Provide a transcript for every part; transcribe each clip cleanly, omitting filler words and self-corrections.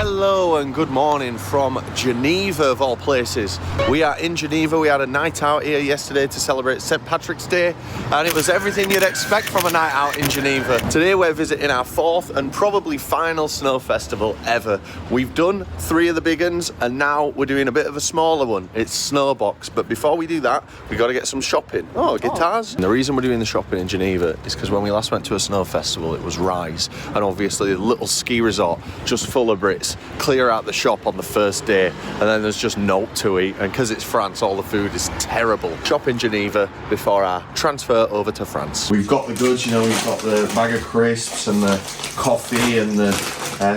Hello and good morning from Geneva, of all places. We are in Geneva. We had a night out here yesterday to celebrate St. Patrick's Day, and it was everything you'd expect from a night out in Geneva. Today we're visiting our fourth and probably final snow festival ever. We've done 3 of the big ones, and now we're doing a bit of a smaller one. It's Snowboxx, but before we do that, we got to get some shopping. Oh, guitars. And the reason we're doing the shopping in Geneva is because when we last went to a snow festival, it was Rise, and obviously a little ski resort just full of Brits. Clear out the shop on the first day, and then there's just naught to eat, and because it's France, all the food is terrible. Shop in Geneva before our transfer over to France. We've got the goods, you know, we've got the bag of crisps and the coffee and the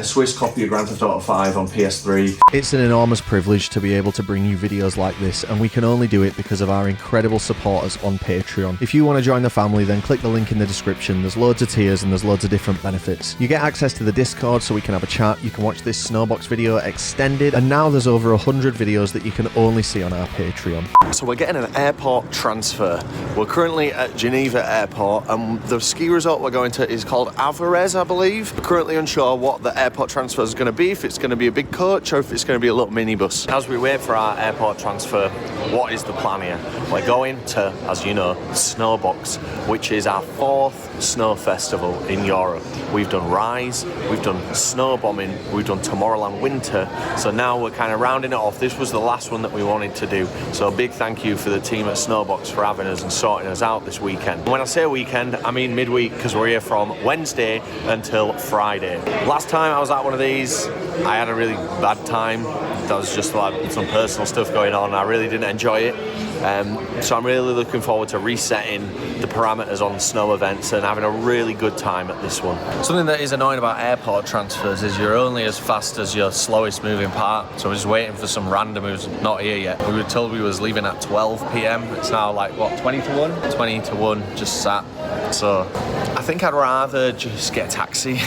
Swiss copy of Grand Theft Auto 5 on PS3. It's an enormous privilege to be able to bring you videos like this, and we can only do it because of our incredible supporters on Patreon. If you want to join the family, then click the link in the description. There's loads of tiers and there's loads of different benefits. You get access to the Discord so we can have a chat. You can watch this Snowboxx video extended, and now there's over 100 videos that you can only see on our Patreon. So we're getting an airport transfer. We're currently at Geneva Airport, and the ski resort we're going to is called Avoriaz, I believe. We're currently unsure what the airport transfer is going to be, if it's going to be a big coach or if it's going to be a little minibus. As we wait for our airport transfer, what is the plan here? We're going to, as you know, Snowboxx, which is our 4th snow festival in Europe. We've done Rise, we've done snow bombing, we've done Tomorrowland Winter, so now we're kind of rounding it off. This was the last one that we wanted to do, so a big thank you for the team at Snowboxx for having us and sorting us out this weekend. And when I say weekend, I mean midweek, because we're here from Wednesday until Friday. Last time I was at one of these, I had a really bad time. There was just like some personal stuff going on. I really didn't enjoy it. So I'm really looking forward to resetting the parameters on snow events and having a really good time at this one. Something that is annoying about airport transfers is you're only as fast as your slowest moving part. So we're just waiting for some random who's not here yet. We were told we was leaving at 12 p.m. It's now like, what, 20 to 1? 20 to 1, just sat. So I think I'd rather just get a taxi.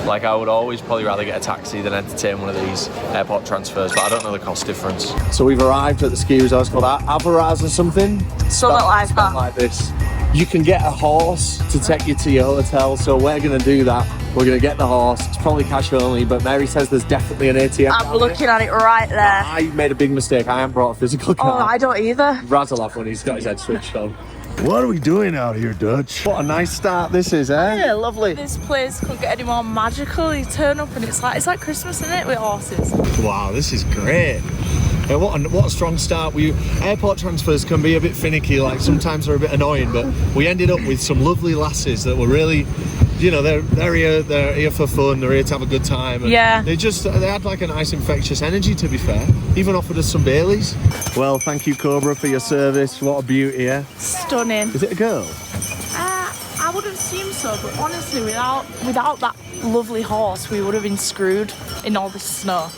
Like, I would always probably rather get a taxi than entertain one of these airport transfers, but I don't know the cost difference. So we've arrived at the ski resort. It's called Avoriaz or something. Something like that. Like this. You can get a horse to take you to your hotel, so we're going to do that. We're going to get the horse. It's probably cash only, but Mary says there's definitely an ATM. I'm looking at it right there. I made a big mistake. I haven't brought a physical card. Oh, I don't either. Raz will have one. He's got his head switched on. What are we doing out here, Dutch? What a nice start this is, eh? Yeah, lovely. This place couldn't get any more magical. You turn up and it's like Christmas, isn't it, with horses? Wow, this is great. What a strong start. Airport transfers can be a bit finicky, like sometimes they're a bit annoying, but we ended up with some lovely lasses that were really, you know, they're here for fun, they're here to have a good time. And yeah. They had like a nice infectious energy, to be fair. Even offered us some Baileys. Well, thank you, Cobra, for your service. What a beauty, eh? Stunning. Is it a girl? I would assume so, but honestly, without that lovely horse, we would have been screwed in all this snow.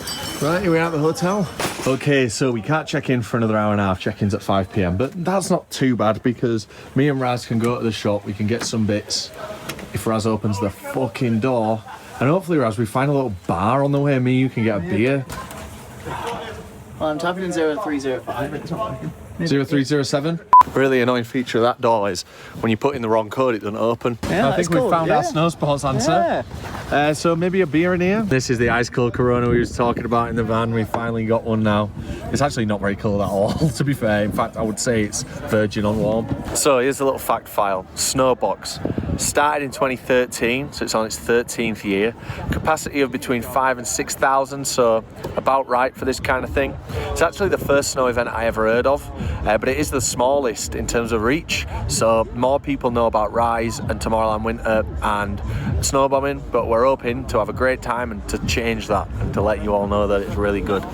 Right, here we are at the hotel. Okay, so we can't check in for another hour and a half. Check-in's at 5 p.m, but that's not too bad because me and Raz can go to the shop. We can get some bits if Raz opens the fucking door. And hopefully, Raz, we find a little bar on the way. Me, you can get a beer. Well, I'm typing in 0305, but it's not working. 0307. Really annoying feature of that door is when you put in the wrong code, it doesn't open. Yeah, I think we found our snow sports answer. Yeah. So maybe a beer in here. This is the ice cold Corona we was talking about in the van. We finally got one now. It's actually not very cold at all, to be fair. In fact, I would say it's virgin on warm. So here's a little fact file. Snowboxx started in 2013, so it's on its 13th year. Capacity of between 5,000 and 6,000, so about right for this kind of thing. It's actually the first snow event I ever heard of, but it is the smallest in terms of reach, so more people know about Rise and Tomorrowland Winter and snowbombing, but we're hoping to have a great time and to change that and to let you all know that it's really good.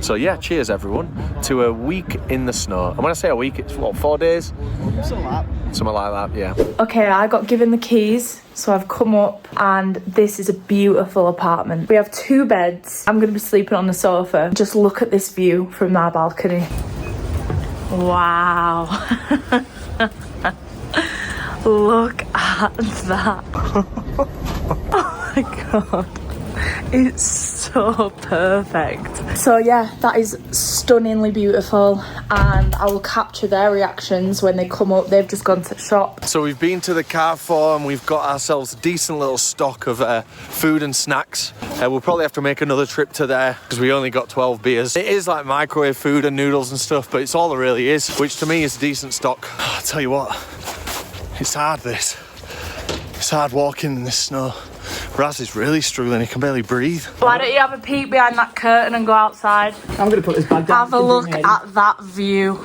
So yeah, cheers everyone to a week in the snow. And when I say a week, it's what, 4 days? Something like that, yeah. Okay, I got given the keys, so I've come up and this is a beautiful apartment. We have 2 beds. I'm going to be sleeping on the sofa. Just look at this view from our balcony. Wow. Look at that. Oh my god. It's so perfect. So yeah, that is stunningly beautiful, and I will capture their reactions when they come up. They've just gone to shop. So we've been to the Carrefour and we've got ourselves a decent little stock of food and snacks. We'll probably have to make another trip to there because we only got 12 beers. It is like microwave food and noodles and stuff, but it's all there really is, which to me is decent stock. I'll tell you what, it's hard this. It's hard walking in this snow. Raz is really struggling, he can barely breathe. Why don't you have a peek behind that curtain and go outside? I'm going to put this bag down. Have a look at that view.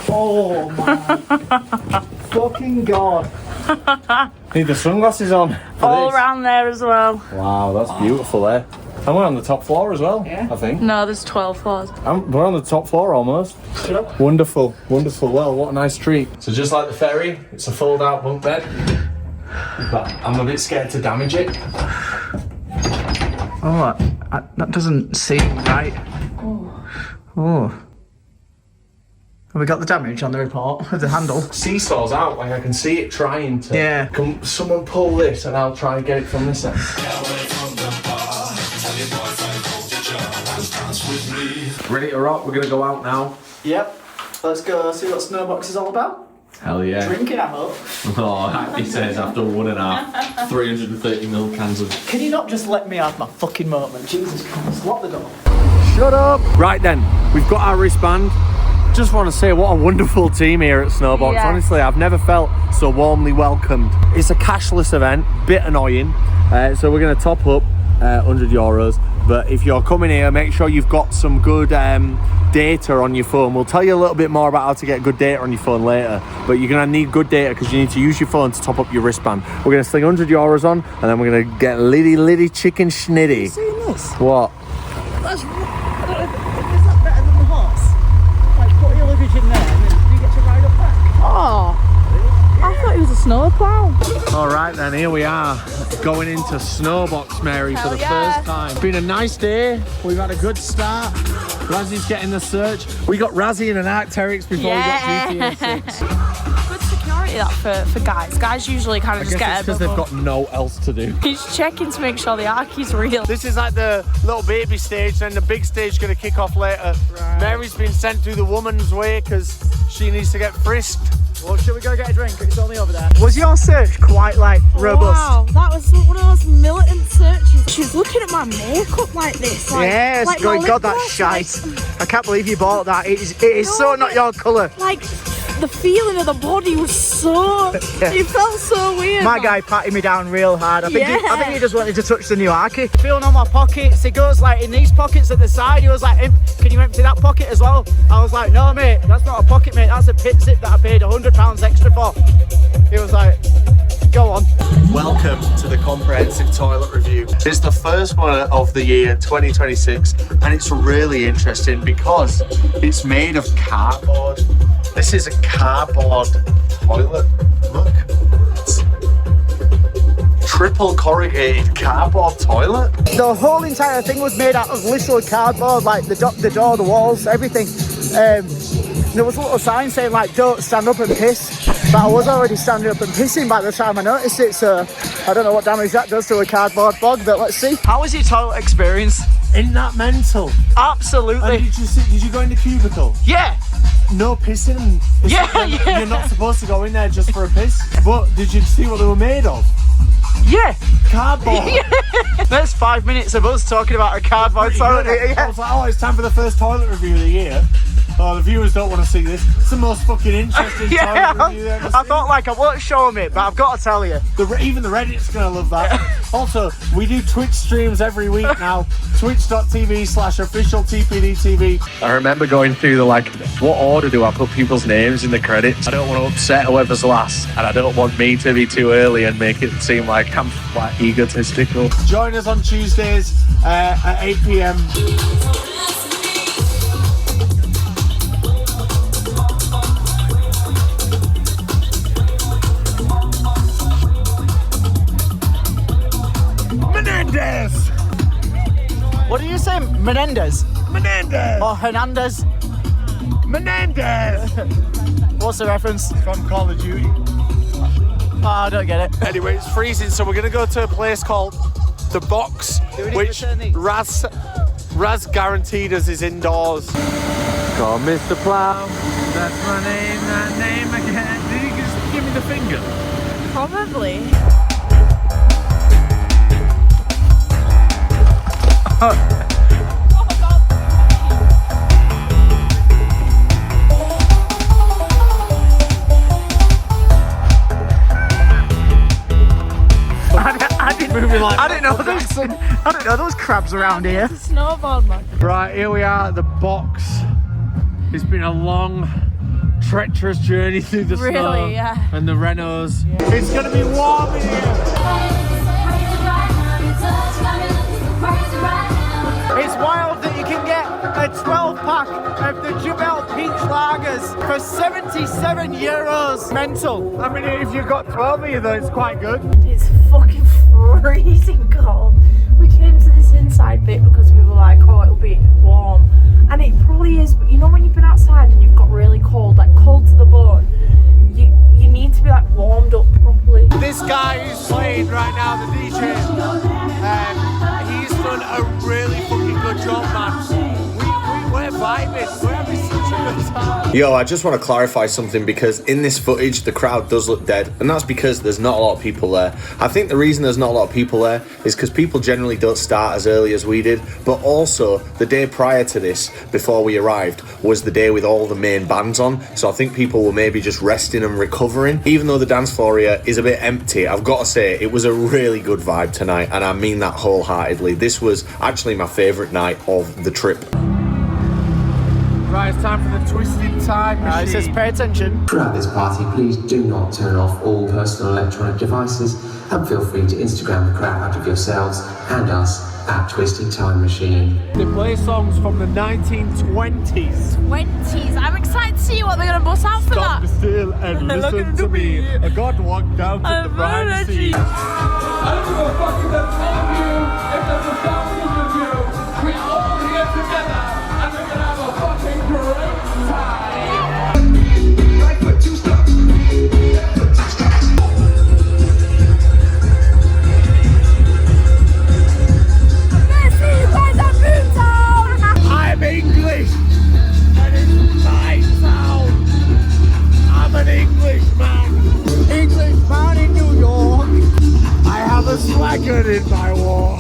Oh my fucking god. Need the sunglasses on. All around there as well. Wow, that's beautiful there. And we're on the top floor as well, I think. No, there's 12 floors. We're on the top floor almost. Wonderful, wonderful. Well, what a nice treat. So just like the ferry, it's a fold out bunk bed. But I'm a bit scared to damage it. Oh, that doesn't seem right. Oh. Have we got the damage on the report of the handle? Seesaw's out, like I can see it trying to. Yeah. Can someone pull this and I'll try and get it from this end. Ready to rock, we're gonna go out now. Yep. Let's go see what Snowboxx is all about. Hell yeah. Drinking, I hope. Oh, he says after 1.5, 330ml cans of... Can you not just let me have my fucking moment? Jesus Christ, lock the door. Shut up! Right then, we've got our wristband. Just want to say what a wonderful team here at Snowboxx. Yeah. Honestly, I've never felt so warmly welcomed. It's a cashless event, bit annoying. So we're going to top up €100. But if you're coming here, make sure you've got some good data on your phone. We'll tell you a little bit more about how to get good data on your phone later. But you're going to need good data because you need to use your phone to top up your wristband. We're going to sling €100 on, and then we're going to get litty chicken schnitty. Have you seen this? What? That's... I don't know if that better than the horse? Like, put your luggage in there and then you get to ride up back. Oh, I thought it was a snowplow. All right then, here we are, going into Snowboxx, Mary, for the first time. It's been a nice day. We've had a good start. Razzy's getting the search. We got Razzie in an Arc'teryx before we got GTA 6. Good security that for guys. Guys usually kind of just get because they've got no else to do. He's checking to make sure the arc is real. This is like the little baby stage, then the big stage is going to kick off later. Right. Mary's been sent through the woman's way because she needs to get frisked. Well, should we go get a drink? It's only over there. Was your search quite, like, robust? Wow, that was one of those militant searches. She was looking at my makeup like this. Like, yes, like God, lip that's gloss, shite. I can't believe you bought that. It is so not your colour. Like, the feeling of the body was so... It felt so weird. My guy patted me down real hard. I think Yeah. he just wanted to touch the new Arky. Feeling on my pockets, it goes like in these pockets at the side. He was like, can you empty that pocket as well? I was like, no mate, that's not a pocket mate, that's a pit zip that I paid £100 extra for. He was like, go on. Welcome to the comprehensive toilet review. It's the first one of the year 2026 and it's really interesting because it's made of cardboard. This is a cardboard toilet. Look. It's triple corrugated cardboard toilet. The whole entire thing was made out of literal cardboard, like the door, the walls, everything. There was a little sign saying like, don't stand up and piss. But I was already standing up and pissing by the time I noticed it, so I don't know what damage that does to a cardboard bog, but let's see. How was your toilet experience? Isn't that mental? Absolutely. And did you go in the cubicle? Yeah. No pissing. Yeah. You're not supposed to go in there just for a piss. But did you see what they were made of? Yeah. Cardboard. Yeah. There's 5 minutes of us talking about a cardboard toilet. I was like, oh, it's time for the first toilet review of the year. Oh, the viewers don't want to see this. It's the most fucking interesting toilet review they've ever I seen. thought like I won't show them it, but I've got to tell you. Even the Reddit's going to love that. Also, we do Twitch streams every week now. Twitch.tv/official TPDTV. I remember going through the what order do I put people's names in the credits? I don't want to upset whoever's last, and I don't want me to be too early and make it seem like I'm like egotistical. Join us on Tuesdays at 8 PM. Menendez! What do you say? Menendez? Menendez! Or Hernandez? Menendez! What's the reference? From Call of Duty. Oh, I don't get it. Anyway, it's freezing, so we're going to go to a place called the box, which Raz guaranteed us is indoors. Go on, Mr. Plow. That's my name, that name again. Did you just give me the finger? Probably. I didn't know there was crabs around here. Snowboard, man. Right, here we are at the box. It's been a long, treacherous journey through the snow Yeah. and the Renaults. Yeah. It's gonna be warm in here. It's wild that you can get a 12-pack of the Jubel Peach Lagers for 77 euros. Mental. I mean, if you've got 12 of you though, it's quite good. It's fucking freezing cold. We came to this inside bit because we were like, oh, it'll be warm. And it probably is, but you know when you've been outside and you've got really cold, like cold to the bone, you need to be like warmed up properly. This guy who's playing right now, the DJ, he's done a really fucking good job, man. We're vibing, we're having such a good time. Yo, I just want to clarify something because in this footage the crowd does look dead, and that's because there's not a lot of people there. I think the reason there's not a lot of people there is because people generally don't start as early as we did, but also the day prior to this, before we arrived, was the day with all the main bands on, so I think people were maybe just resting and recovering. Even though the dance floor here is a bit empty, I've got to say it was a really good vibe tonight, and I mean that wholeheartedly. This was actually my favourite night of the trip. Right, it's time for the twisted time machine. It says pay attention. Throughout this party, please do not turn off all personal electronic devices and feel free to Instagram the crap out of yourselves and us at Twisted Time Machine. They play songs from the 1920s. 20s. I'm excited to see what they're going to bust out for Stop that. still and listen to me. A God walked down to the bride sea. I don't give a fuck if there's 10 of you, if there's 1,000 of you. We're all here together and we're gonna have a fucking great time. Right foot, 2 steps. Left foot, 2 steps. I'm English and it's my town. I'm an Englishman. Englishman in New York. I have a swagger in my war.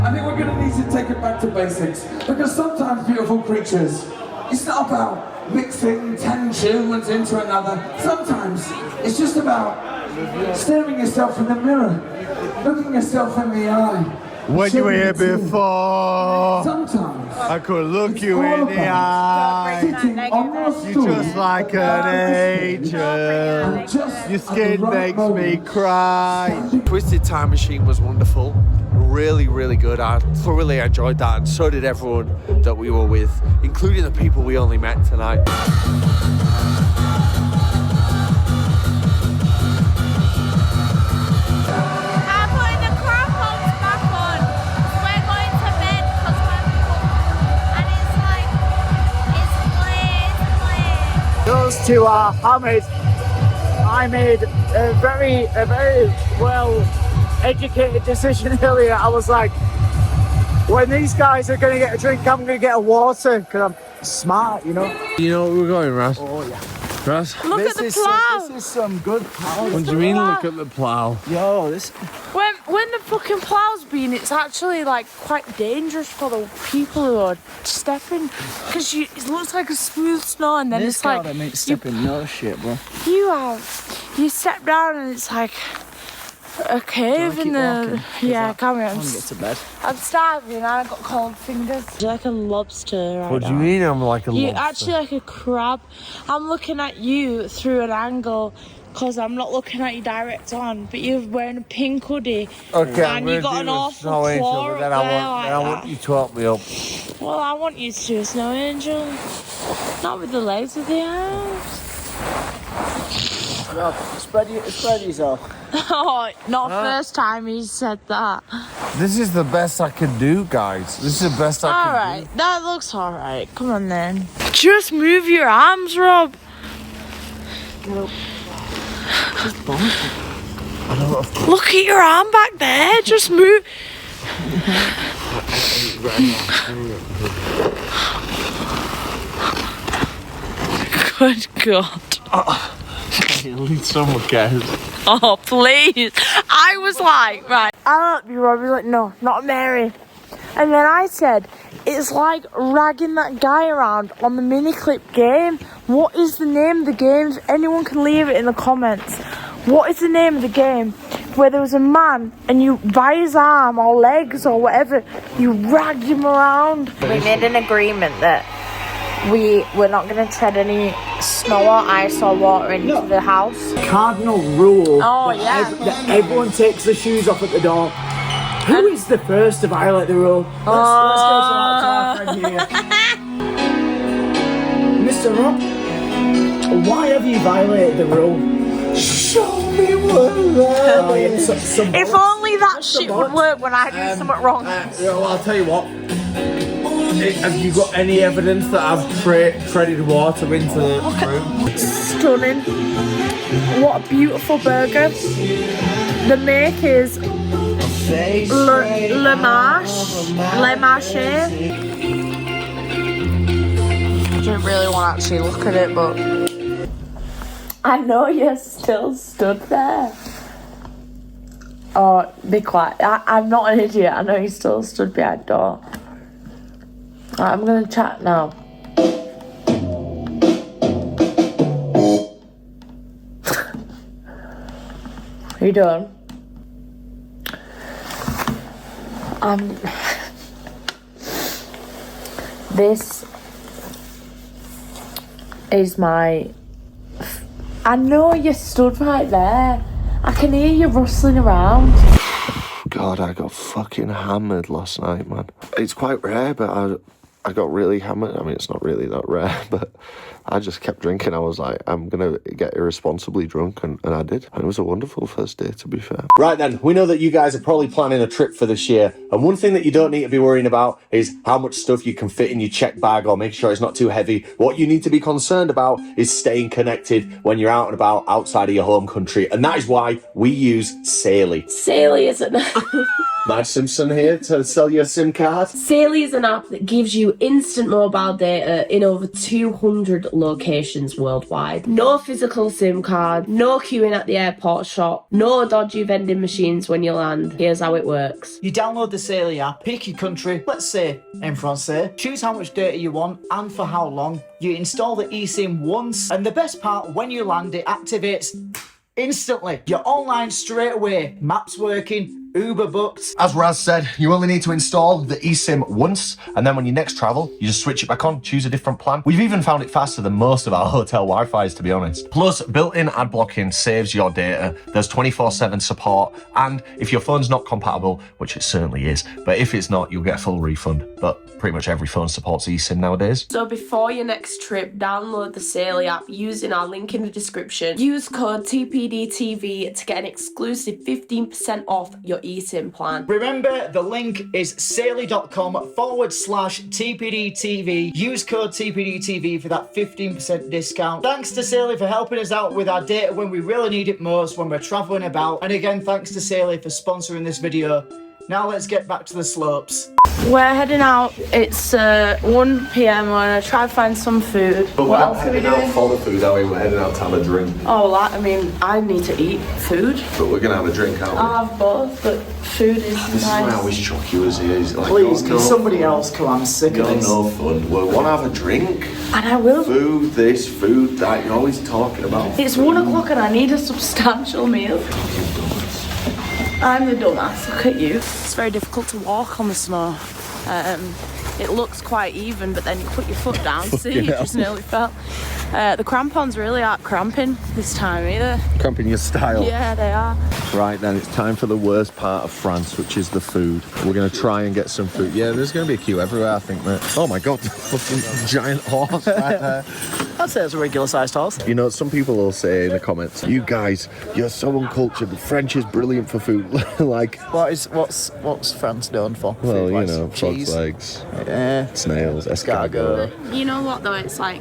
I think we're gonna need to take it back to basics because sometimes, beautiful creatures, it's not about mixing 10 tunes into another. Sometimes it's just about staring yourself in the mirror, looking yourself in the eye. When you were here shedding a tear. before, Sometimes I could look it's you all in the about eye. sitting on your You're stool just like an angel. just Your at the skin right makes me moment. cry. Twisted Time Machine was wonderful, really good. I thoroughly enjoyed that, and so did everyone that we were with, including the people we only met tonight. I'm putting the crampons back on. We're going to bed because we're cold. And it's late. Those two are hammered. I made a very well educated decision earlier. I was like, when these guys are going to get a drink, I'm going to get a water because I'm smart, you know. You know where we're going, Raz? Oh yeah. Raz? Look at the plough. This is some good power. What do you mean, look at the plough? Yo, this. When the fucking plough's been, it's actually like quite dangerous for the people who are stepping because it looks like a smooth snow and then This it's like guy makes stepping no shit, bro. you step down and it's like a cave in the carry on. Get to bed. I'm starving. I got cold fingers. You're like a lobster right What do you now. mean I'm like a You're lobster? actually like a crab. I'm looking at you through an angle because I'm not looking at you direct on, but you're wearing a pink hoodie Okay, and you got an awful claw up there I want you to help me up. Well, I want you to do a snow angel. Not with the legs, with the arms. Yo, spread yourself. Oh, not first time he said that. This is the best I can do, guys. This is the best I can Alright, that looks alright. Come on then. Just move your arms, Rob. Look at your arm back there. Just move. Good God. Someone cares. Oh, please. I was like, right. I'll help you, Robbie. Like, no, not Mary. And then I said, it's like ragging that guy around on the mini clip game. What is the name of the game? Anyone can leave it in the comments. What is the name of the game where there was a man and you, by his arm or legs or whatever, you ragged him around? We made an agreement that we're not going to tread any snow or ice or water into the house. Cardinal rule. Oh, yeah. That everyone takes their shoes off at the door. Who is the first to violate the rule? Let's go to our friend here. Mr. Rob, why have you violated the rule? Show me what If only that shit would work when I do something wrong. Well, I'll tell you what. Have you got any evidence that I've treaded water into the room? Stunning. What a beautiful burger. The make is Le Marche. I don't really want to actually look at it, but I know you're still stood there. Oh, be quiet. I'm not an idiot. I know you still stood behind the door. Right, I'm gonna chat now. Are you done? This is my... I know you stood right there. I can hear you rustling around. God, I got fucking hammered last night, man. It's quite rare, but I got really hammered. I mean, it's not really that rare, but I just kept drinking. I was like, I'm going to get irresponsibly drunk, and I did. And it was a wonderful first day, to be fair. Right then, we know that you guys are probably planning a trip for this year, and one thing that you don't need to be worrying about is how much stuff you can fit in your check bag or make sure it's not too heavy. What you need to be concerned about is staying connected when you're out and about outside of your home country, and that is why we use Saily. Saily is an Matt Simpson here to sell you a SIM card. Saily is an app that gives you instant mobile data in over 200 locations worldwide. No physical SIM card, no queuing at the airport shop, no dodgy vending machines when you land. Here's how it works. You download the Saily app, pick your country, let's say en français, choose how much data you want and for how long. You install the eSIM once, and the best part, when you land, it activates instantly. You're online straight away, maps working, Uber booked. As Raz said, you only need to install the eSIM once, and then when you next travel, you just switch it back on, choose a different plan. We've even found it faster than most of our hotel Wi-Fi's, to be honest. Plus, built-in ad blocking saves your data. There's 24/7 support, and if your phone's not compatible, which it certainly is, but if it's not, you'll get a full refund. But pretty much every phone supports eSIM nowadays. So before your next trip, download the Saily app using our link in the description. Use code TPDTV to get an exclusive 15% off your eSIM plan. Remember, the link is saily.com/TPDTV. Use code TPDTV for that 15% discount. Thanks to Saily for helping us out with our data when we really need it most, when we're traveling about. And again, thanks to Saily for sponsoring this video. Now let's get back to the slopes. We're heading out. It's 1 p.m. We're gonna try to find some food. But What else are we doing? for the food, are we? We're heading out to have a drink. Oh, well, I mean, I need to eat food. But we're going to have a drink, aren't we? I'll have both, but food is This is nice. why I always chuck you as he is. Like, Please, you're can somebody else come? I'm sick of You're this. no fun. We want to have a drink. And I will. Food this, food that. You're always talking about. It's 1 o'clock and I need a substantial meal. I'm the dumbass, look at you. It's very difficult to walk on the snow. It looks quite even, but then you put your foot down, see, you just nearly fell. The crampons really aren't cramping this time either. Cramping your style. Yeah, they are. Right then, it's time for the worst part of France, which is the food. We're going to try and get some food. Yeah, there's going to be a queue everywhere, I think, mate. Oh my God, fucking giant horse right there. I'd say it's a regular sized horse. You know, some people will say in the comments, you guys, you're so uncultured. The French is brilliant for food. Like, What's France known for? well, you Food-wise? know, frog's Cheese. legs, Yeah. snails, escargot. You know what though, it's like,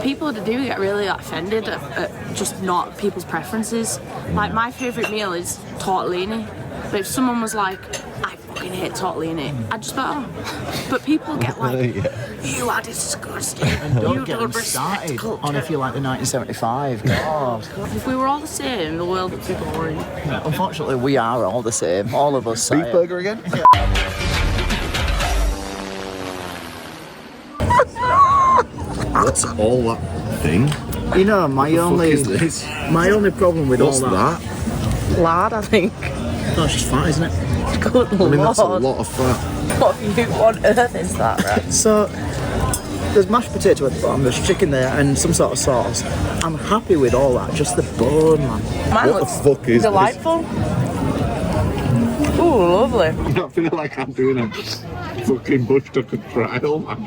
people do get really offended at just not people's preferences. Like, my favourite meal is tortellini, but if someone was like, I fucking fucking hate totally in it. I just thought, but people get like, you are disgusting. And don't get don't them respect started culture. on if you like the 1975. God. If we were all the same, the world would be boring. Unfortunately, we are all the same. All of us. Beef burger again? What's all that thing? You know, my only problem with What's all that. Lard, I think. No, it's just fat, isn't it? Good I mean, that's a lot of fat. What on earth is that, right? So there's mashed potato at the bottom, there's chicken there, and some sort of sauce. I'm happy with all that. Just the bone, man. Mine What looks the fuck is delightful. Ooh, lovely. this? I feel like I'm doing a fucking bush tucker trial, man.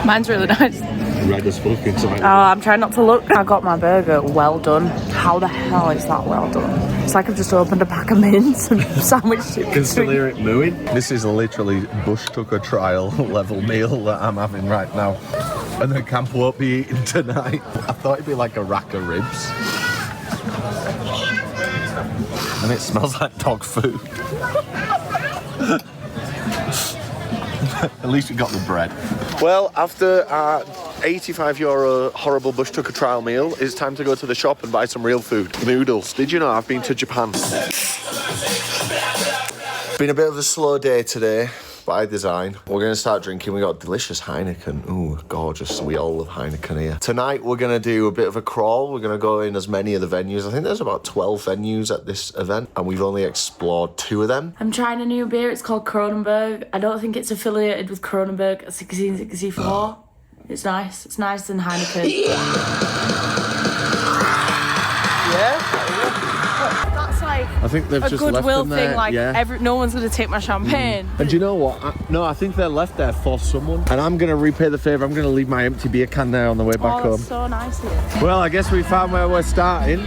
Mine's really nice. Red as fuck inside. Oh, I'm trying not to look. I got my burger well done. How the hell is that well done? It's like I've just opened a pack of mints and sandwiched it. You can still hear it mooing. This is literally bush tucker trial level meal that I'm having right now. And the camp won't be eating tonight. I thought it'd be like a rack of ribs. And it smells like dog food. At least we got the bread. Well, after our €85 horrible bush tucker trial meal, it's time to go to the shop and buy some real food. Noodles. Did you know I've been to Japan? Been a bit of a slow day today, by design. We're going to start drinking. We got delicious Heineken. Ooh, gorgeous. We all love Heineken here. Tonight, we're going to do a bit of a crawl. We're going to go in as many of the venues. I think there's about 12 venues at this event, and we've only explored 2 of them. I'm trying a new beer. It's called Kronenberg. I don't think it's affiliated with Kronenberg 1664. It's nice. It's nicer than Heineken. Yeah? That's like I think they've a just left goodwill them thing. there. Like yeah. no one's gonna take my champagne. And do you know what? I think they're left there for someone. And I'm going to repay the favour. I'm going to leave my empty beer can there on the way back Oh, home. it's so nice here. Well, I guess we found where we're starting.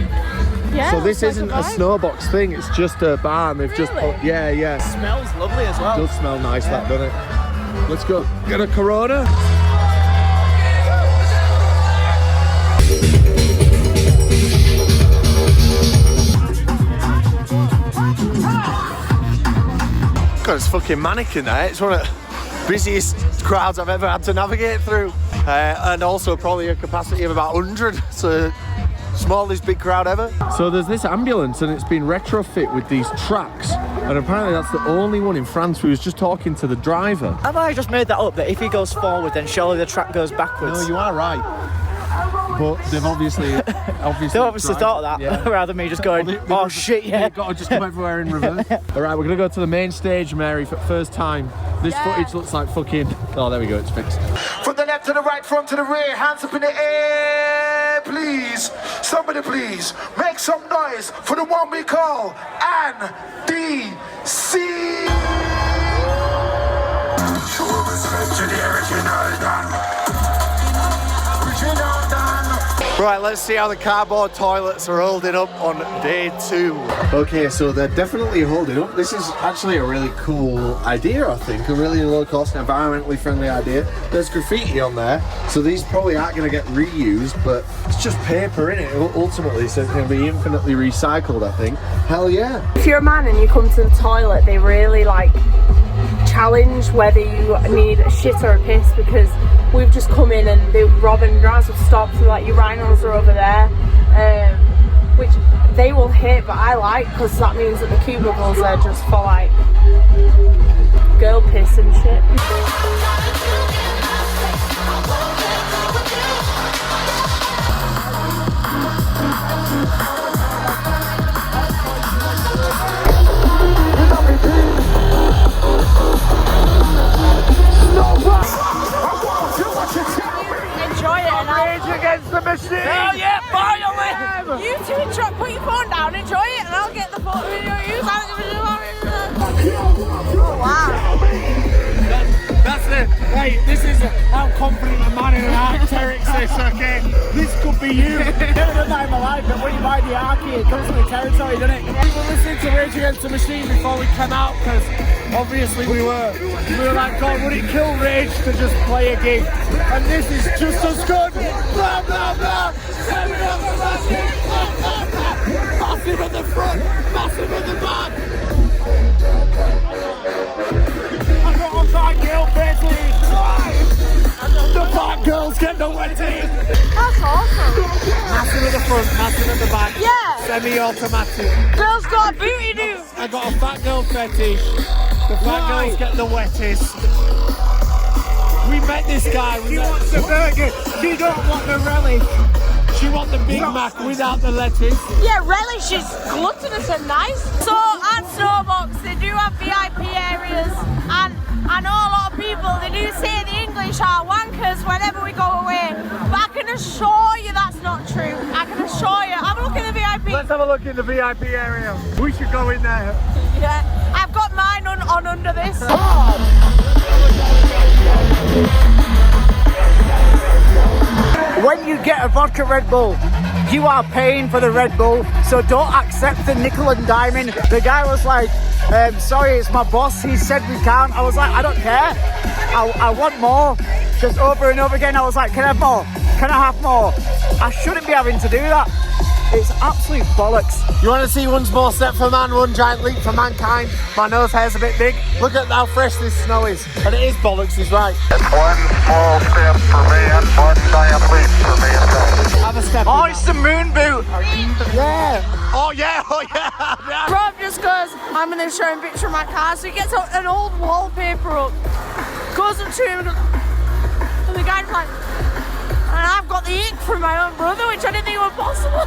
Yeah. So this it's isn't like a vibe. Snowboxx thing. It's just a bar. And they've just Really? put, yeah. Smells lovely as well. It does smell nice, that, doesn't it? Let's go. Get a Corona. God, it's fucking manic in there. It's one of the busiest crowds I've ever had to navigate through. And also probably a capacity of about 100. So smallest big crowd ever. So there's this ambulance and it's been retrofit with these tracks. And apparently that's the only one in France. We was just talking to the driver. Have I just made that up, that if he goes forward, then surely the track goes backwards? No, you are right. But they've obviously They obviously thought of that, Yeah. rather than me just going, oh shit, yeah. You've got to just come everywhere in reverse. All right, we're going to go to the main stage, Mary, for the first time. This footage looks like fucking... Oh, there we go, it's fixed. From the left to the right, front to the rear, hands up in the air, please. Somebody please, make some noise for the one we call NDC. Right, let's see how the cardboard toilets are holding up on day 2. Okay, so they're definitely holding up. This is actually a really cool idea, I think. A really low-cost, environmentally friendly idea. There's graffiti on there, so these probably aren't going to get reused, but it's just paper, innit? Ultimately, so it's going to be infinitely recycled, I think. Hell yeah. If you're a man and you come to the toilet, they really like challenge whether you need a shit or a piss, because we've just come in and Rob and Raz have stopped, so like your rhinos are over there, which they will hit, but I like, because that means that the cubicles are just for like girl piss and shit. Enjoy it, and I'll Against the machine. Oh yeah, finally! You two put your phone down, enjoy it, and I'll get the photo video you. Oh wow. That's it. Hey, this is how confident a man in an Arc'teryx is, okay? This could be you. Never done that in my life, but when you buy the Arc'teryx, it comes with the territory, doesn't it? We were listening to Rage Against the Machine before we came out, because obviously we were like, God, would it kill Rage to just play a gig? And this is just as good. Blah, blah, blah. Massive at the front, massive at the back. the wetties. That's awesome. Massive at the front, massive at the back. Yeah. Semi-automatic. Girls got a booty do. I got a fat girl fetish. The fat girls get the wettest. We met this guy. She wants the burger. She don't want the relish. She wants the Big Mac without the lettuce. Yeah, relish is gluttonous and nice. So at Snowboxx, they do have VIP areas, and I know a lot of people, they do say the English are wankers whenever we go away, but I can assure you that's not true. I can assure you. Have a look in the VIP. Let's have a look in the VIP area. We should go in there. Yeah, I've got mine on under this. When you get a vodka Red Bull, you are paying for the Red Bull, so don't accept the nickel and diming. The guy was like, sorry, it's my boss, he said we can't. I was like, I don't care, I want more. Just over and over again, I was like, can I have more? Can I have more? I shouldn't be having to do that. It's absolute bollocks. You want to see one small step for man, one giant leap for mankind? My nose hair's a bit big. Look at how fresh this snow is. And it is bollocks, he's right. It's one small step for man, one giant leap for mankind. Have a step. Oh, it's the moon boot. Yeah. Oh yeah, oh yeah. Rob just goes, I'm going to show him a picture of my car, so he gets an old wallpaper up, goes up to him, and the guy's like, and I've got the ick from my own brother, which I didn't think was possible.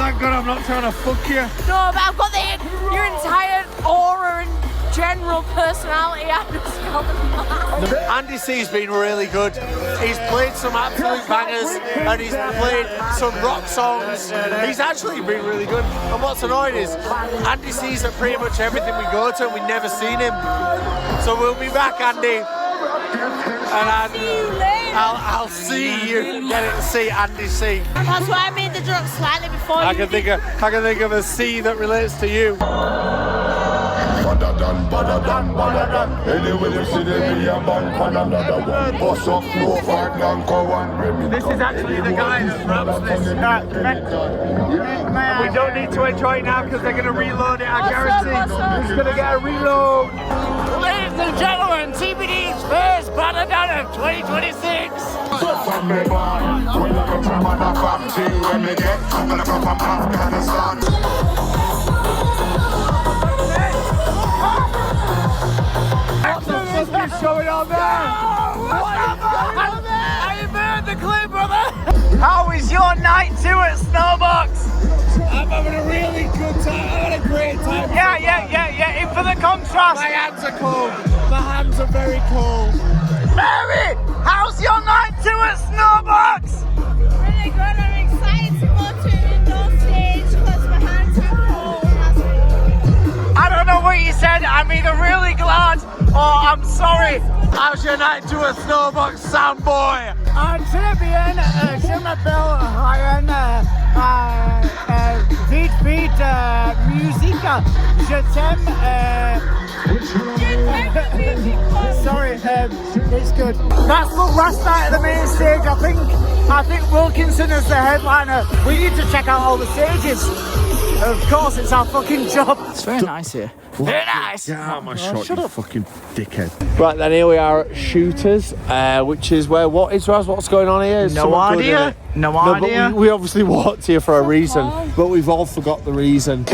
Thank God I'm not trying to fuck you. No, but I've got the ick. Your entire aura and general personality, I just got Andy C's been really good. He's played some absolute bangers and he's played some rock songs. He's actually been really good. And what's annoying is Andy C's at pretty much everything we go to and we've never seen him. So we'll be back, Andy. And I'll see you getting to see Andy C. That's why I made the joke slightly before I can think of a C that relates to you. This is actually the guy that raps this. We don't need to enjoy it now because they're going to reload it, I guarantee. He's going to get a reload. Ladies and gentlemen, TBD's first Badadana of 2026. What the fuck is going on there? How you burned the clip, brother? How was your night two at Snowboxx? I'm having a really good time. I'm having a great time. Yeah. In for the contrast. My hands are cold. My hands are very cold. Mary, how's your night two at Snowboxx? Really good. I'm excited to go to an indoor stage because my hands are cold. I don't know what you said. I'm either really glad or I'm sorry. How's your night to a Snowboxx, sound boy? Très bien, je m'appelle Ryan, vite, musique, je t'aime, sorry, it's good. That's the last night of the main stage. I think Wilkinson is the headliner. We need to check out all the stages. Of course, it's our fucking job. It's very nice here. Very nice. Get out of my shot, you fucking dickhead. Right then, here we are at Shooters, which is where what is Raz? What's going on here? No idea. No idea. But we obviously walked here for a reason, but we've all forgot the reason.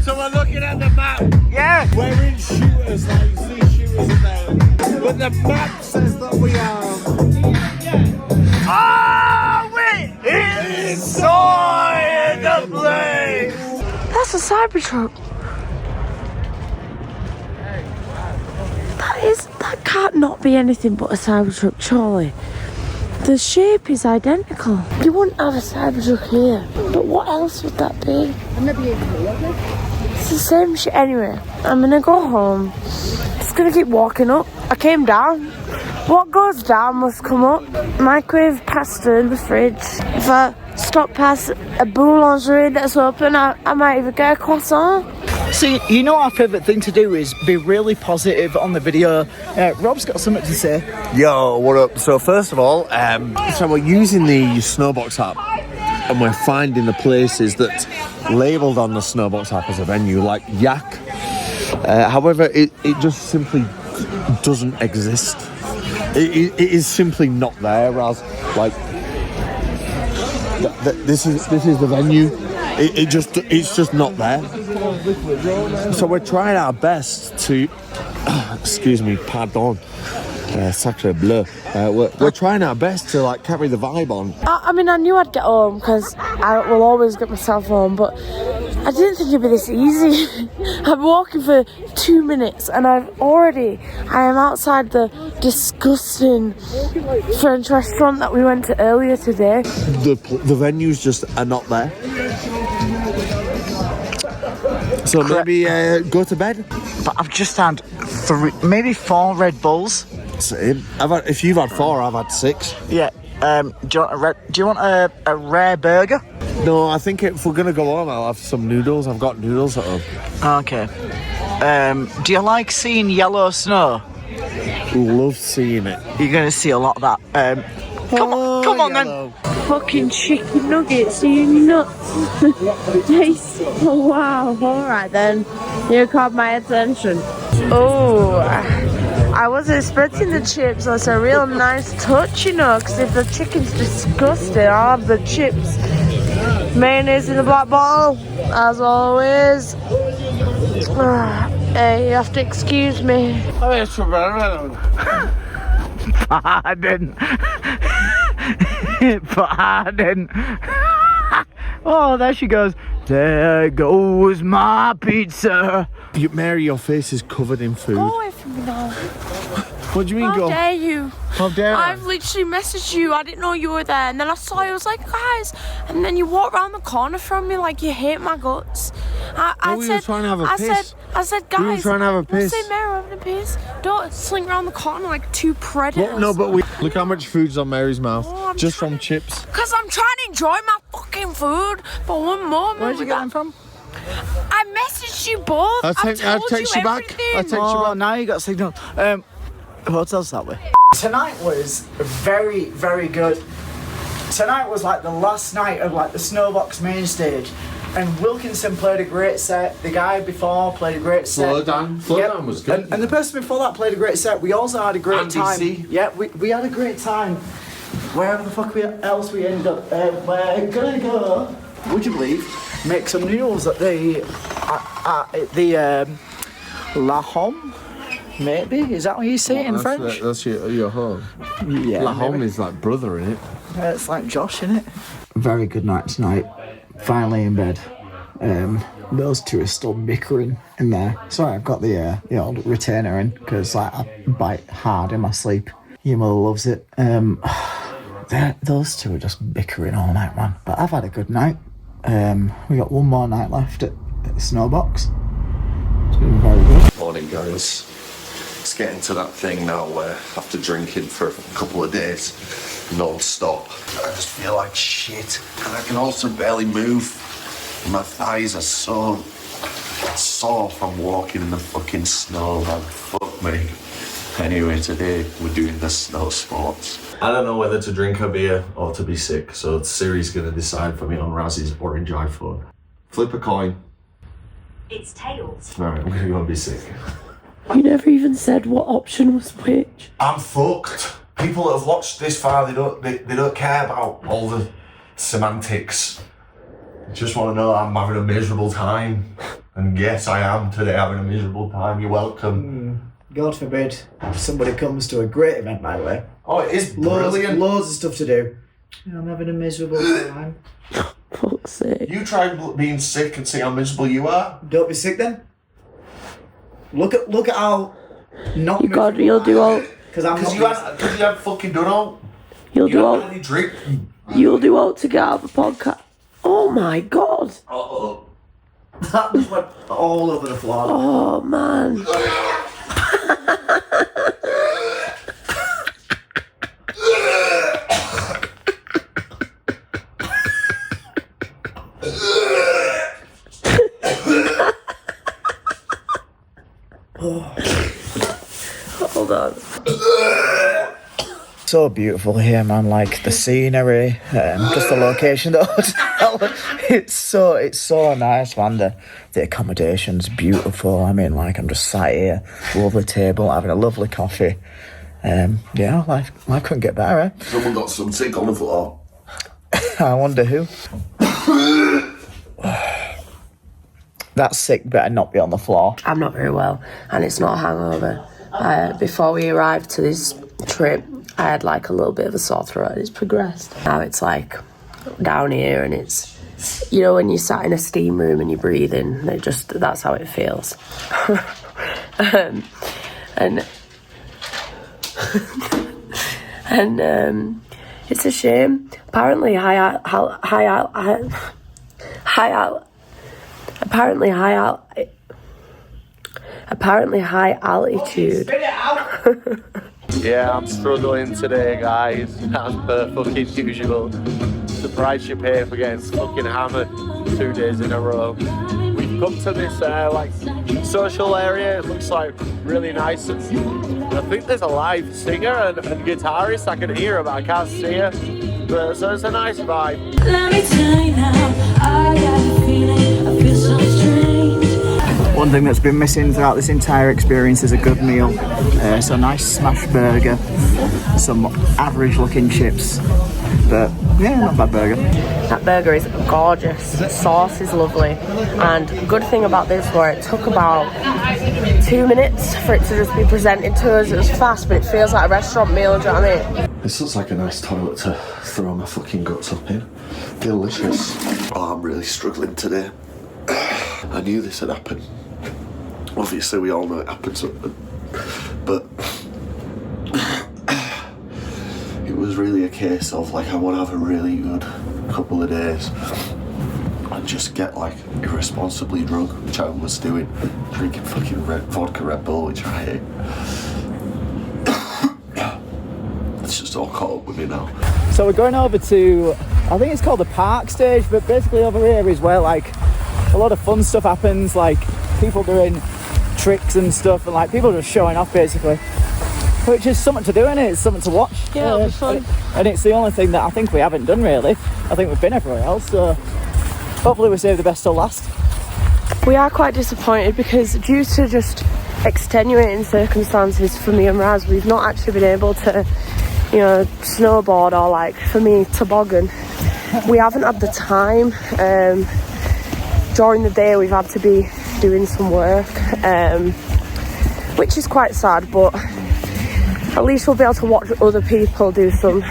So we're looking at the map. Yeah. We're in Shooters, like you see Shooters there. But the map says that we are. Oh, we're inside the place. That's a Cybertruck. That can't not be anything but a Cybertruck, surely. The shape is identical. You wouldn't have a Cybertruck here. But what else would that be? It's the same shit. Anyway, I'm gonna go home. Just gonna keep walking up. I came down. What goes down must come up. Microwave pasta in the fridge. If I stop past a boulangerie that's open, I might even get a croissant. See, you know our favourite thing to do is be really positive on the video. Rob's got something to say. Yo, what up? So first of all, so we're using the Snowboxx app. and we're finding the places that's labelled on the Snowboxx app as a venue, like Yak. However, it just simply doesn't exist. It is simply not there, as like this is the venue. It's just not there. So we're trying our best to excuse me, pardon, sacre bleu. We're trying our best to like carry the vibe on. I mean, I knew I'd get home because I will always get myself home, but I didn't think it'd be this easy. I'm walking for 2 minutes and I am outside the disgusting French restaurant that we went to earlier today. The venues just are not there. So maybe go to bed. But I've just had 4 Red Bulls. Same. If you've had 4, I've had 6. Yeah. Do you want a rare burger? No, I think if we're gonna go home, I'll have some noodles. I've got noodles at home. Okay. Do you like seeing yellow snow? Love seeing it. You're gonna see a lot of that. Come on yellow. then. Fucking chicken nuggets, are you nuts? Taste. Oh wow, alright then. You caught my attention. Oh, I wasn't expecting the chips. That's a real nice touch, you know, because if the chicken's disgusting, I'll have the chips. Mayonnaise in the black bottle, as always. Hey, you have to excuse me. Pardon. Pardon. Oh, there she goes. There goes my pizza. Mary, your face is covered in food. Go away from me now. What do you mean, How go? dare you? How dare I? I've literally messaged you. I didn't know you were there. And then I saw you. I was like, guys. And then you walked around the corner from me like you hate my guts. We were trying to have a piss. I said, guys. We were trying to have a piss. I said, Mary, we're having a piss. Don't slink around the corner like 2 predators. What? No, but look how much food's on Mary's mouth. Oh, just from chips. Because I'm trying to enjoy my fucking food for one moment. Where'd you get them from? I messaged you both. I'll I've told text you back. everything. I'll text you Oh, back. now you got signal. Hotel's that way. Tonight was very, very good. Tonight was like the last night of like the Snowboxx main stage, and Wilkinson played a great set. The guy before played a great set. Flowdown was good. And the person before that played a great set. We also had a great Andy time. C. Yeah, we had a great time. Wherever the fuck else we ended up, we're gonna go. Would you believe? Make some noodles at the La Homme. Maybe, is that what you say in French? That's your home. Yeah. La Homme is like brother in it. It's like Josh, isn't it? Very good night tonight. Finally in bed. Those two are still bickering in there. Sorry, I've got the old retainer in because like I bite hard in my sleep. Your mother loves it. Those two are just bickering all night, man. But I've had a good night. We got one more night left at Snowboxx. It's been very good. Morning, guys. It's getting to that thing now where after drinking for a couple of days non-stop, I just feel like shit, and I can also barely move. My thighs are so sore from walking in the fucking snow, man. Fuck me. Anyway, today we're doing the snow sports. I don't know whether to drink a beer or to be sick, so Siri's gonna decide for me on Raz's orange iPhone. Flip a coin. It's tails. Alright, I'm gonna go and be sick. You never even said what option was which. I'm fucked. People that have watched this far, they don't care about all the semantics. They just want to know I'm having a miserable time. And yes, I am today having a miserable time. You're welcome. God forbid somebody comes to a great event, by the way. Oh, it is brilliant. Loads of stuff to do. I'm having a miserable time. Fuck's sake. You try being sick and see how miserable you are. Don't be sick then. Look at how not You God, you'll do all. because you had fucking done all. You'll You do haven't all. had any drink. You'll do all to get out of the podcast. Oh my God. Uh-oh. that just went all over the floor. Oh man. Hold on. So beautiful here, man. Like the scenery, just the location, the hotel. It's so nice, man. The accommodation's beautiful. I mean, like, I'm just sat here, lovely table, having a lovely coffee. Yeah, life couldn't get better, eh? Someone got some sick on the floor. I wonder who. That sick better not be on the floor. I'm not very well, and it's not a hangover. Before we arrived to this trip, I had like a little bit of a sore throat. It's progressed. Now it's like down here, and it's, you know, when you sat in a steam room and you breathe in, that's how it feels. And it's a shame. Apparently high altitude. Yeah, I'm struggling today, guys, as per fucking usual. The price you pay for getting fucking hammered 2 days in a row. We've come to this like social area. It looks like really nice. And I think there's a live singer and guitarist I can hear, but I can't see her. But, so it's a nice vibe. Let me tell you now, I got a feeling, I feel so strange. One thing that's been missing throughout this entire experience is a good meal. So a nice smash burger, some average looking chips, but yeah, not a bad burger. That burger is gorgeous. The sauce is lovely, and good thing about this where it took about 2 minutes for it to just be presented to us. It was fast, but it feels like a restaurant meal. Do you know what I mean? This looks like a nice toilet to throw my fucking guts up in. Delicious. Oh, I'm really struggling today. I knew this had happened. Obviously, we all know it happens, but it was really a case of like, I want to have a really good couple of days and just get like irresponsibly drunk, which I was doing, drinking fucking vodka Red Bull, which I hate. It's just all caught up with me now. So we're going over to, I think it's called the park stage, but basically over here is where like a lot of fun stuff happens, like people doing tricks and stuff, and like people just showing off basically, which is something to do, isn't it? It's something to watch. Yeah, it'll be fun. And it's the only thing that I think we haven't done really. I think we've been everywhere else, so hopefully we save the best till last. We are quite disappointed because due to just extenuating circumstances for me and Raz, we've not actually been able to, you know, snowboard or, like, for me, toboggan. We haven't had the time. During the day we've had to be doing some work, which is quite sad, but at least we'll be able to watch other people do some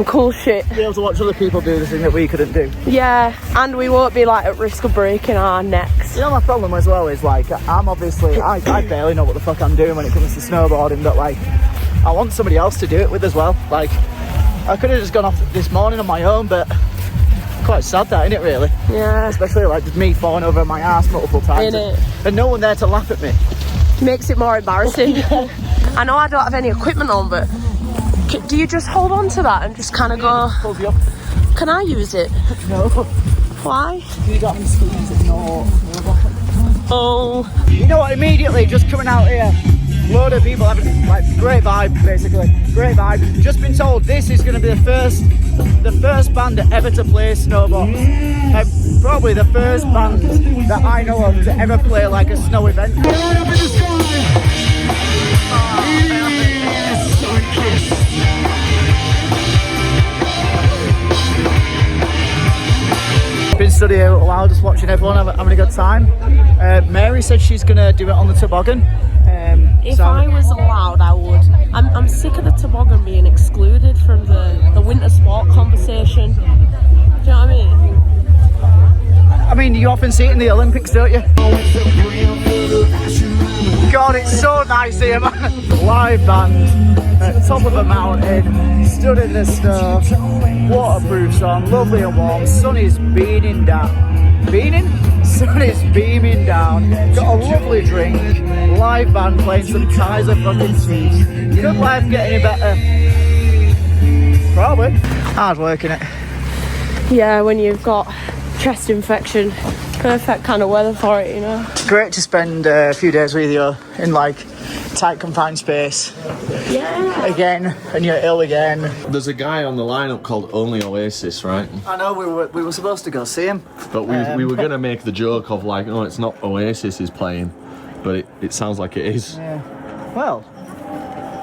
cool shit. Be able to watch other people do the thing that we couldn't do. Yeah, and we won't be like at risk of breaking our necks. You know, my problem as well is like, I'm obviously, I barely know what the fuck I'm doing when it comes to snowboarding, but like, I want somebody else to do it with as well. Like, I could have just gone off this morning on my own, but quite sad that, isn't it, really? Yeah. Especially like just me falling over my ass multiple times and no one there to laugh at me. Makes it more embarrassing. I know I don't have any equipment on, but do you just hold on to that and just kind of go? Pulls you up. Can I use it? No. Why? You got any skis? No. Oh. You know what? Immediately, just coming out here, load of people having like great vibe, basically. Great vibe. Just been told this is going to be the first band ever to play Snowboxx. Probably the first band that I know of to ever play like a snow event. Been stood here a while just watching everyone having a good time. Mary said she's going to do it on the toboggan. If I was allowed, I would. I'm sick of the toboggan being excluded from the winter sport conversation. Do you know what I mean? I mean, you often see it in the Olympics, don't you? God, it's so nice here, man. Live band at the top of a mountain, stood in the snow, waterproofs on, lovely and warm, sun is beaming down. Sun is beaming down. Got a lovely drink, live band playing some Kaiser fucking Chiefs. Could life get any better? Probably. Hard work, innit? Yeah, when you've got chest infection, perfect kind of weather for it, you know. Great to spend a few days with you in like tight confined space. Yeah. Again, and you're ill again. There's a guy on the lineup called Only Oasis, right? I know we were supposed to go see him. But we were going to make the joke of like, oh, it's not Oasis is playing, but it sounds like it is. Yeah. Well,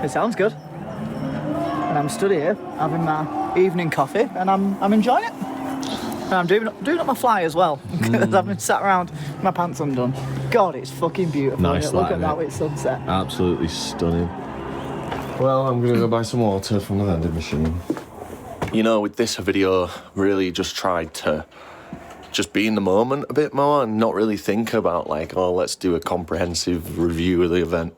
it sounds good. And I'm stood here having my evening coffee, and I'm enjoying it. And I'm doing up my fly as well, because I've been sat around with my pants undone. God, it's fucking beautiful. Nice. Look at that with sunset. Absolutely stunning. Well, I'm going to go buy some water from the vending machine. You know, with this video, really just tried to just be in the moment a bit more and not really think about like, oh, let's do a comprehensive review of the event.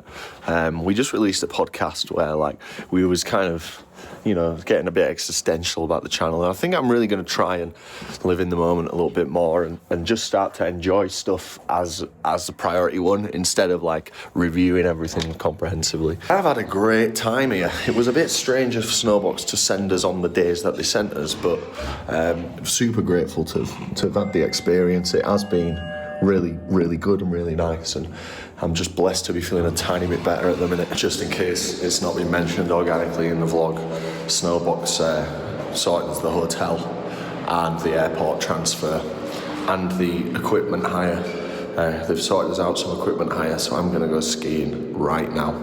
We just released a podcast where like we was kind of, you know, getting a bit existential about the channel. And I think I'm really going to try and live in the moment a little bit more and just start to enjoy stuff as the priority one instead of like reviewing everything comprehensively. I've had a great time here. It was a bit strange of Snowboxx to send us on the days that they sent us, but super grateful to have had the experience. It has been really, really good and really nice, and I'm just blessed to be feeling a tiny bit better at the minute. Just in case it's not been mentioned organically in the vlog, Snowboxx sorted the hotel and the airport transfer and the equipment hire. They've sorted us out some equipment hire, so I'm gonna go skiing right now.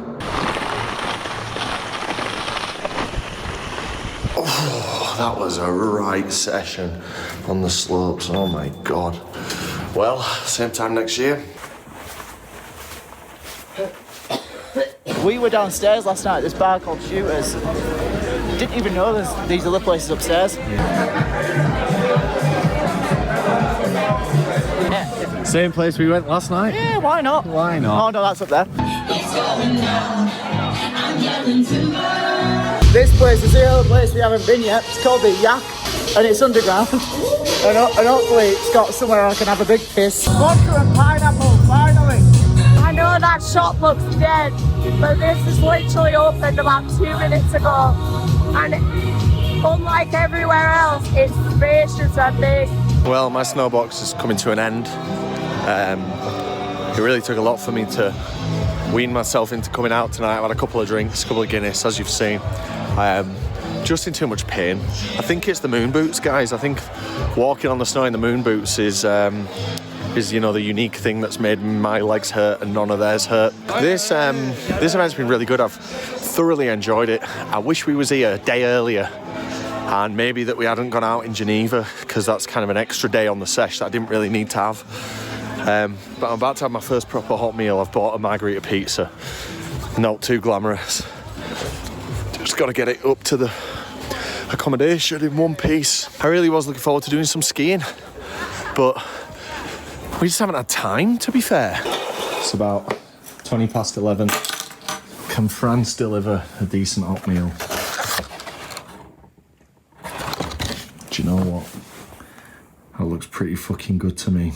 Oh, that was a right session on the slopes, oh my God. Well, same time next year. We were downstairs last night at this bar called Shooters. Didn't even know there's these other places upstairs. Yeah. Same place we went last night? Yeah, why not? Why not? Oh no, that's up there. This place is the only place we haven't been yet. It's called the Yak, and it's underground. And hopefully it's got somewhere I can have a big piss. Vodka and pineapple, finally. I know that shop looks dead, but this is literally opened about 2 minutes ago. And unlike everywhere else, it's spacious and big. Well, my Snowboxx is coming to an end. It really took a lot for me to wean myself into coming out tonight. I've had a couple of drinks, a couple of Guinness, as you've seen. Just in too much pain. I think it's the moon boots, guys. I think walking on the snow in the moon boots is you know, the unique thing that's made my legs hurt and none of theirs hurt. This event's been really good. I've thoroughly enjoyed it. I wish we was here a day earlier, and maybe that we hadn't gone out in Geneva, because that's kind of an extra day on the sesh that I didn't really need to have. But I'm about to have my first proper hot meal. I've bought a margarita pizza. Not too glamorous. Just got to get it up to the accommodation in one piece. I really was looking forward to doing some skiing, but we just haven't had time, to be fair. It's about 20 past 11. Can France deliver a decent hot meal? Do you know what? That looks pretty fucking good to me.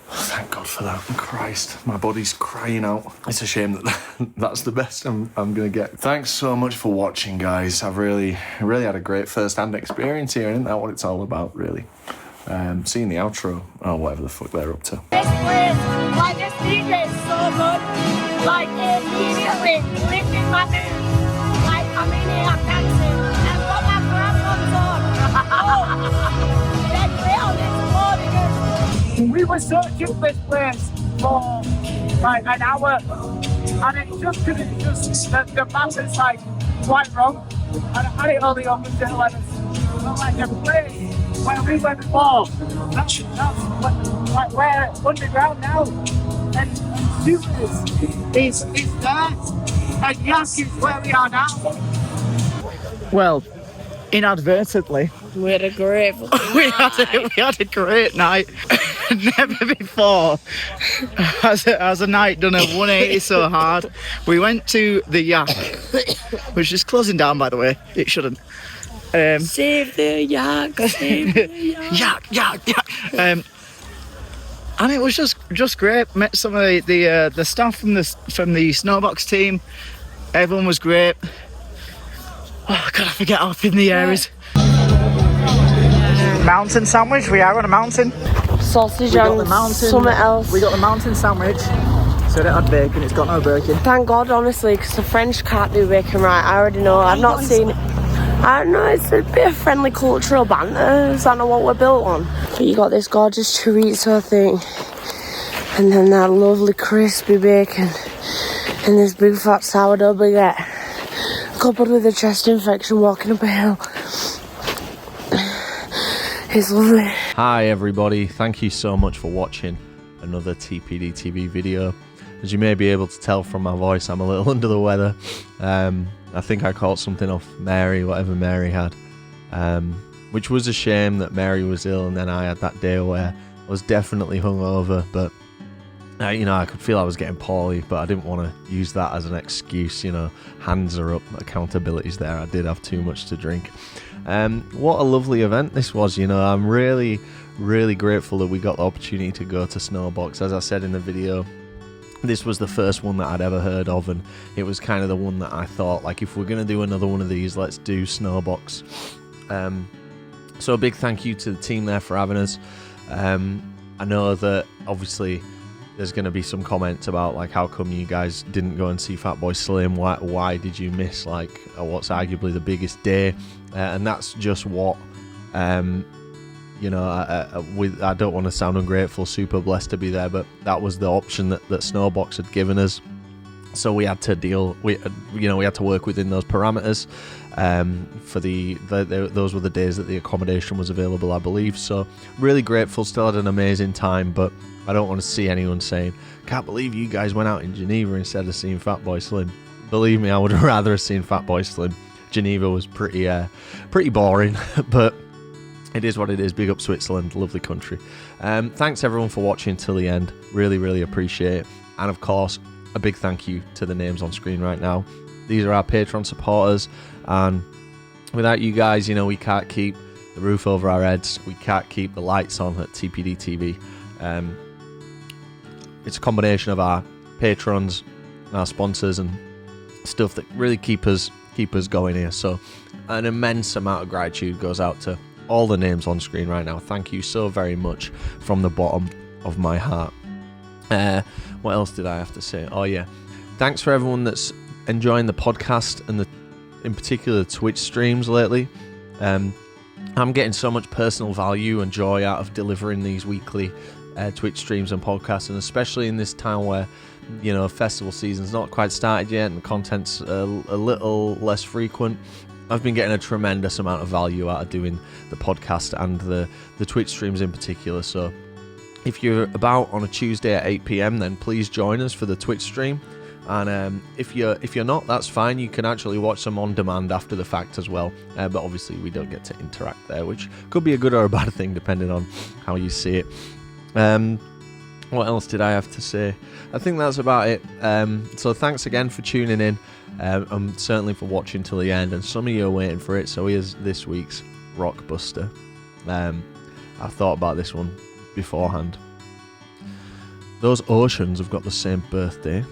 Thank God for that. Christ, my body's crying out. It's a shame that that's the best I'm gonna get. Thanks so much for watching, guys. I've really had a great first-hand experience here. Isn't that what it's all about, really? Seeing the outro, or whatever the fuck they're up to. This place, like this DJ is so good. Like immediately lifting my mood. Like I'm in here, I'm dancing. I've got my grandma's on. Oh, they're great on this morning. We were searching for this place for like an hour, and it's just because it's just the map is like quite wrong, and I had it only on until 11. But like the place where we went before, that's like we're underground now, and Shooters is there, and Yak is where we are now. Well, inadvertently, We had a great we had a great night. Never before has a night done a 180 so hard. We went to the Yak, which is closing down, by the way. It shouldn't. Save the Yak, save the Yak. Yak. And it was just great. Met some of the staff from the Snowboxx team. Everyone was great. Oh God, I forget how thin the air is. Mountain sandwich. We are on a mountain. Sausage We got and the mountain. something else. We got the mountain sandwich. said it had bacon, it's got no bacon. Thank God, honestly, because the French can't do bacon right. I already know. I've not seen it. I don't know, it's a bit of friendly cultural banter. Is that not what we're built on? But you got this gorgeous chorizo thing, and then that lovely crispy bacon, and this big fat sourdough baguette, coupled with a chest infection walking up a hill. It's lovely. Hi everybody, thank you so much for watching another TPD TV video. As you may be able to tell from my voice, I'm a little under the weather. I think I caught something off Mary, whatever Mary had, which was a shame that Mary was ill, and then I had that day where I was definitely hungover, but you know, I could feel I was getting poorly, but I didn't want to use that as an excuse. You know, hands are up, accountability's there. I did have too much to drink. What a lovely event this was. You know, I'm really grateful that we got the opportunity to go to Snowboxx. As I said in the video, this was the first one that I'd ever heard of, and it was kind of the one that I thought, like, if we're going to do another one of these, let's do Snowboxx. So a big thank you to the team there for having us. I know that obviously there's going to be some comments about, like, how come you guys didn't go and see Fatboy Slim? Why did you miss, like, what's arguably the biggest day? And that's just what, you know, I don't want to sound ungrateful, super blessed to be there, but that was the option that Snowboxx had given us. So we had to we had to work within those parameters. For those were the days that the accommodation was available, I believe. So really grateful, still had an amazing time, but I don't want to see anyone saying, can't believe you guys went out in Geneva instead of seeing Fatboy Slim. Believe me, I would rather have seen Fatboy Slim. Geneva was pretty boring, but it is what it is. Big up Switzerland, lovely country. Thanks everyone for watching till the end. Really appreciate it. And of course, a big thank you to the names on screen right now. These are our Patreon supporters, and without you guys, you know, we can't keep the roof over our heads. We can't keep the lights on at TPD TV. It's a combination of our patrons, our sponsors, and stuff that really keep us going here. So an immense amount of gratitude goes out to all the names on screen right now. Thank you so very much from the bottom of my heart. What else did I have to say? Oh yeah, thanks for everyone that's enjoying the podcast and in particular the Twitch streams lately. I'm getting so much personal value and joy out of delivering these weekly Twitch streams and podcasts, and especially in this time where, you know, festival season's not quite started yet and content's a little less frequent. I've been getting a tremendous amount of value out of doing the podcast and the Twitch streams in particular. So if you're about on a Tuesday at 8 PM, then please join us for the Twitch stream. And if you're not, that's fine. You can actually watch them on demand after the fact as well. But obviously we don't get to interact there, which could be a good or a bad thing depending on how you see it. What else did I have to say? I think that's about it. So thanks again for tuning in, and certainly for watching till the end. And some of you are waiting for it, so here's this week's Rockbuster. I thought about this one beforehand. Those oceans have got the same birthday.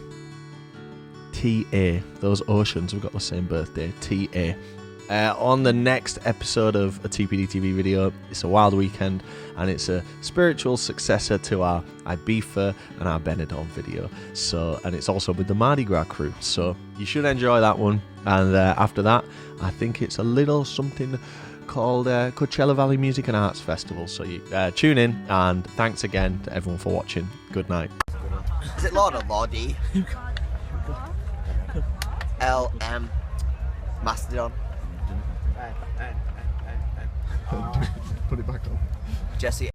T.A. Those oceans have got the same birthday. T.A. On the next episode of a TPD TV video, it's a wild weekend, and it's a spiritual successor to our Ibiza and our Benidorm video. So, and it's also with the Mardi Gras crew. So you should enjoy that one. And after that, I think it's a little something called Coachella Valley Music and Arts Festival. So you tune in, and thanks again to everyone for watching. Good night. Is it Lord or Lordy? LM Mastodon. Put it back on. Jesse.